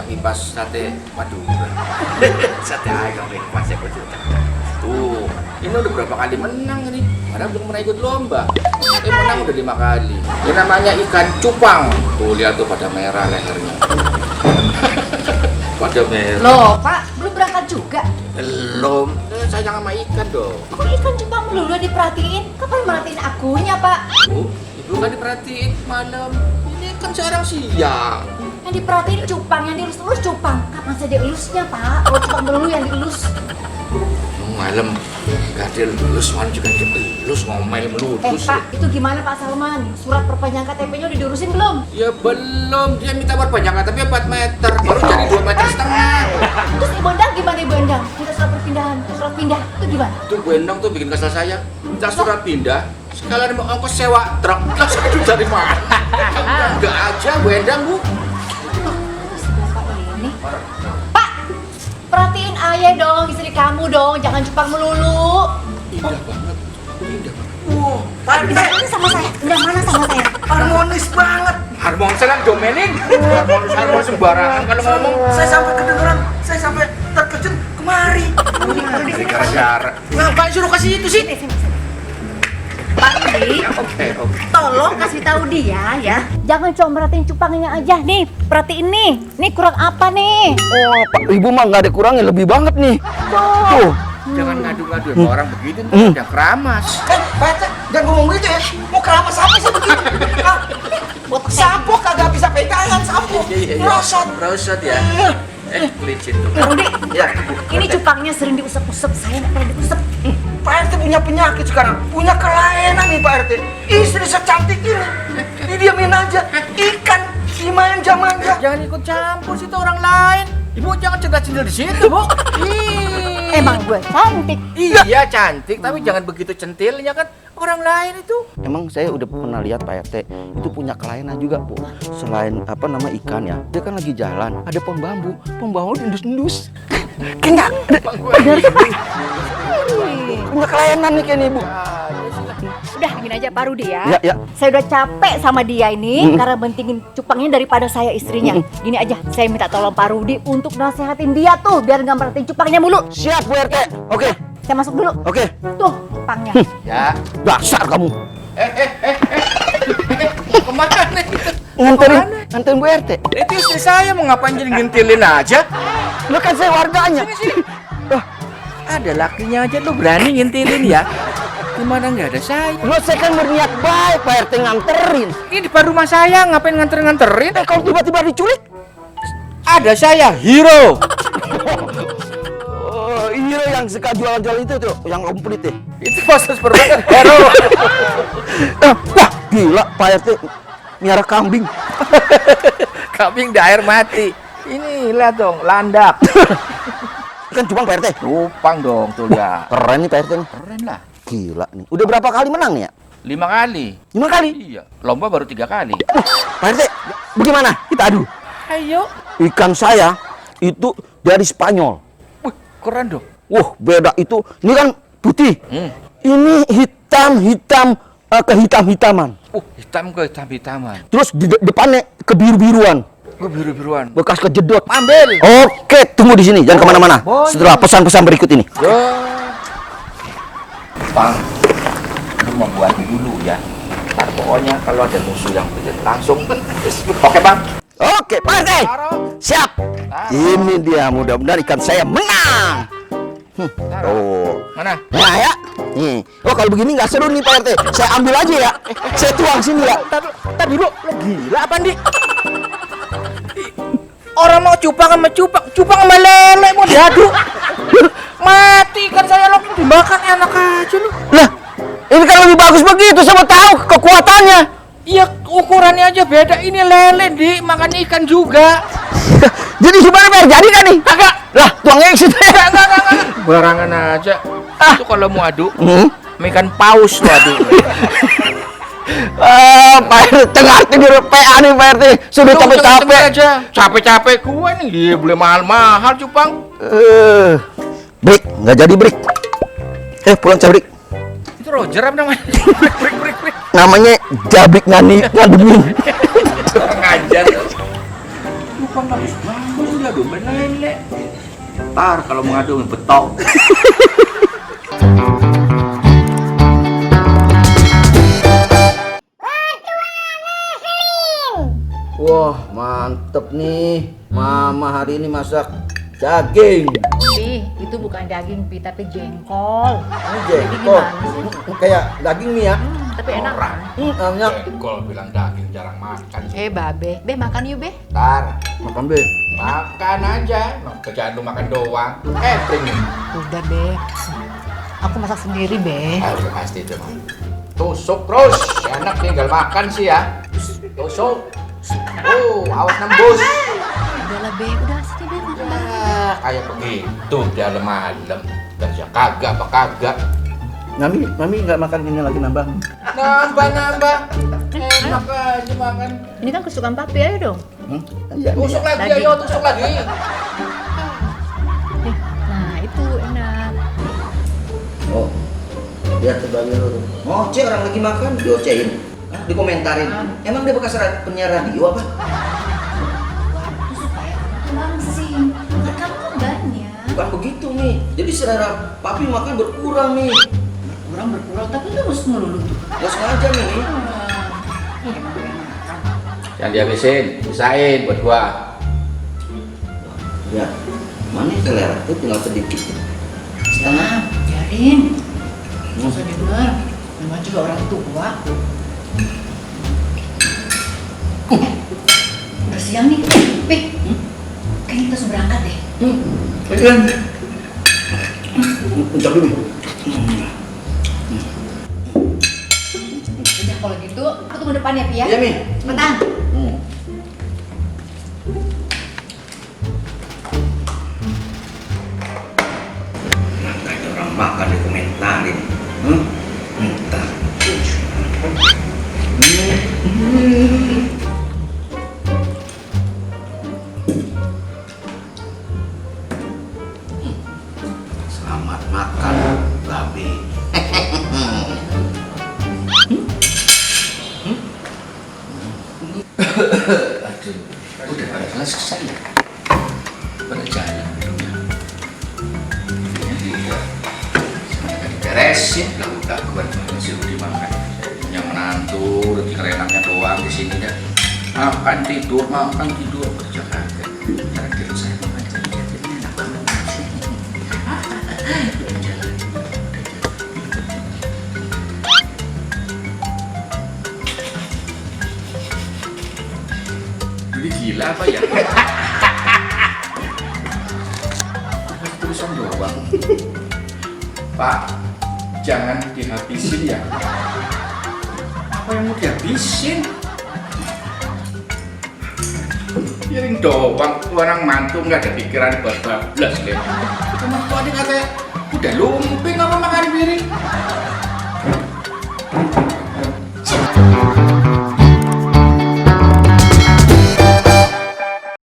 lagi pas sate Madura. Sate ayam nih pas ya cerita. Tuh, ini udah berapa kali menang ini? Padahal belum pernah ikut lomba. Menang udah 5 kali. Ini namanya ikan cupang. Tuh lihat tuh pada merah lehernya. Pada merah. Loh, Pak, belum berangkat juga? Belum. Sayang sama ikan dong. Kok ikan cupang melulu diperhatiin? Kapan merhatiin akunya, Pak? Ibu kan diperhatiin malam. Ini kan sekarang siang. Yang diperhatiin cupang, yang dielus-elus cupang. Kapan saya dielusnya, Pak? Kalau cupang melulu yang dielus. Malam gak dilulus, malam juga dilulus, ngomel melulus. Pak, itu gimana Pak Salman? Surat perpanjangan KTP-nya udah diurusin belum? Ya belum, dia minta perpanjangan tapi 4 meter, baru jadi 2,5 meter. Terus Ibu Endang gimana Ibu Endang? Minta surat perpindahan, surat pindah, itu gimana? Itu Bu Endang tuh bikin kesel saya, minta surat pindah, sekalian mau ongkos sewa truk, lah saya itu dari mana? Enggak aja Bu Endang, Bu. Terus Bapak ini? Pak, perhatiin ayah dong, istri kamu dong, jangan cupang melulu. Indah banget, indah banget. Pak, mana sama saya? Udah mana sama saya? Harmonis banget. Harmonis kan domening, harmonis sembarangan kalau ngomong. Saya sampai kedengeran, saya sampai terkejut kemari. Gara-gara. Ngapain suruh kasih itu sih? Pak Rudi, Oke. tolong kasih tahu dia ya. Jangan cuma merhatiin cupangnya aja nih, perhatiin nih. Nih kurang apa nih? Oh, Pak, Ibu mah nggak ada kurangnya, lebih banget nih. Tuh. Jangan ngadu-ngadu sama orang begitu, udah keramas. Pak RT, jangan ngomong gitu ya. Mau keramas apa sih begitu? Sampo kagak bisa pegangan sampo. Rosot. Rosot ya. Licin tuh. Pak Rudi, Ya. ini cupangnya sering diusap-usap, saya nggak pernah diusap. Pak RT punya penyakit sekarang, punya kelainan nih Pak RT. Istri secantik ini, didiamin aja. Ikan dimanja-manja. Jangan ikut campur situ orang lain. Ibu jangan cendil di situ, Bu. Emang gue cantik. Iya cantik, tapi jangan begitu centilnya kan orang lain itu. Emang saya udah pernah lihat Pak RT itu punya kelainan juga Bu. Selain apa nama ikan ya, dia kan lagi jalan, ada pohon bambu endus-endus. Kayaknya punya kelainan nih kayaknya Bu. Udah gini aja Pak Rudi ya. Ya. Saya udah capek sama dia ini karena bentingin cupangnya daripada saya istrinya. Gini aja, saya minta tolong Pak Rudi untuk nasehatin dia tuh biar nggak merhatiin cupangnya mulu. Siap Bu RT. Oke. Saya masuk dulu. Oke. Tuh cupangnya. Ya. Dasar kamu. Kemana nih? Nganterin Bu RT. Itu istri saya mau ngapain jadi ngintilin aja? Lu kan saya warganya. Sini. Ada lakinya aja lu berani ngintilin ya? Gimana nggak ada saya? Lu saya kan berniat baik Pak RT nganterin. Ini depan rumah saya, ngapain nganterin? Kalau tiba-tiba diculik? Ada saya, hero. Oh, iya yang suka jualan-jualan itu tuh, yang komplit ya. Itu khusus perbuatan hero. Wah, gila Pak RT miara kambing. Kambing di air mati. Ini lihat dong, landak. Kan cupang Pak RT. Cupang dong, tuh lihat. Keren nih Pak RT nih. Keren lah. Gila nih. Udah berapa kali menang nih ya? 5 kali. 5 kali? Iya. Lomba baru 3 kali. Pak RT, bagaimana? Kita adu. Ayo. Ikan saya itu dari Spanyol. Wih, keren dong. Wah, beda itu. Ini kan putih. Hmm. Ini hitam-hitam kehitam-hitaman. Hitam ke hitam-hitaman. Terus di depannya kebiru-biruan. Biru-biruan. Bekas kejedot. Ambil. Oke, tunggu di sini. Jangan kemana-mana. Boleh. Setelah pesan-pesan berikut ini. Yo. Bang, lu membuat dulu ya. Ntar pokoknya kalau ada musuh yang begitu langsung. Oke bang. Oke, Pak RT. Siap. Ini dia, mudah-mudahan ikan saya menang. Oh. Mana? Nah ya. Nih. Oh, kalau begini nggak seru nih Pak RT. Saya ambil aja ya. Saya tuang sini ya. Tadi dulu. Gila apa nih? Orang mau cupang sama lele mau diadu. Mati kan saya lo dimakan enak aja lu. Lah, ini kan lebih bagus begitu. Saya mau tahu kekuatannya. Iya ukurannya aja beda. Ini lele di makan ikan juga. Jadi gimana biar jadi kan nih? Kagak. Lah, tuangnya ke situ. Enggak. Barangan aja. Itu kalau mau adu, ikan paus lo adu. Pak RT tengah tidur PA nih Pak RT. Sudah capek-capek. Capek-capek gua nih. Iya, boleh mahal-mahal cupang. Break, nggak jadi break. Pulang cabrik. Itu Roger apa namanya? Break. Namanya Jabrik ngademin. Ngajar. Cupang bagus banget ya. Iya, domba lele. Ntar kalau mengadu betok. Wah, mantep nih. Mama hari ini masak daging. Pi, itu bukan daging, Pi, tapi jengkol. Ini Jadi jengkol. gimana sih? Kayak daging nih ya. Tapi enak kan? Enak. Jengkol bilang daging jarang makan. Babe. Be, makan yuk, Be. Ntar Makan be. makan aja. Kerjaan lu makan doang. Catering nih. Udah, Be. Aku masak sendiri, Be. Ah, udah pasti itu mah. Tusuk terus. Si anak tinggal makan sih ya. Tusuk. Awas nembus. Udah lah, Be. Udah, sini, Be. Makan bareng. Ya, kayak begitu dia malam. Kerja kagak apa kagak. Mami nggak makan ini lagi nambah. Nambah. Enak aja makan. Ini kan kesukaan papi, ayo dong. Iya. Tusuk lagi, Daging. ayo tusuk lagi. Nah, itu enak. Oh, lihat sebagai lu. Oh, cek orang lagi makan diocehin, dikomentarin. Emang dia bekas penyiar radio apa? Waktu supaya langsing. Kan kamu kan banyak. Bukan begitu nih. Jadi selera papi makan berkurang nih. Berkurang, tapi terus melulu tuh. Gak sengaja nih. Yang dihabisin, pisahin buat gua. Ya, mana selera itu tinggal sedikit. Setengah. Biarin. Susah didengar. Namanya juga orang tua. Udah siang nih. Pih, kayaknya kita harus berangkat deh. Kan? Ucap dulu. Udah kalau gitu, aku tunggu depan ya, Pi ya. Iya, Mi. Cepetan. Ada orang makan dikomentarin. Entah. Selamat makan, babi. Aduh, udah pada selesai ya? Pada jalan. Iya. Beresin lah udah buat masih dimakan. Yang menantu lebih kerenangnya doang di sini dah. Makan tidur kerja kagak. Terakhir saya makan jadi enak banget. Jadi gila apa ya? Tulisan doang. Pak, jangan dihabisin ya. Apa yang mau dihabisin? Piring doang, tuh orang mantu nggak ada pikiran buat bablas deh. Cuma tuh ada kata, udah lumping apa makan piring?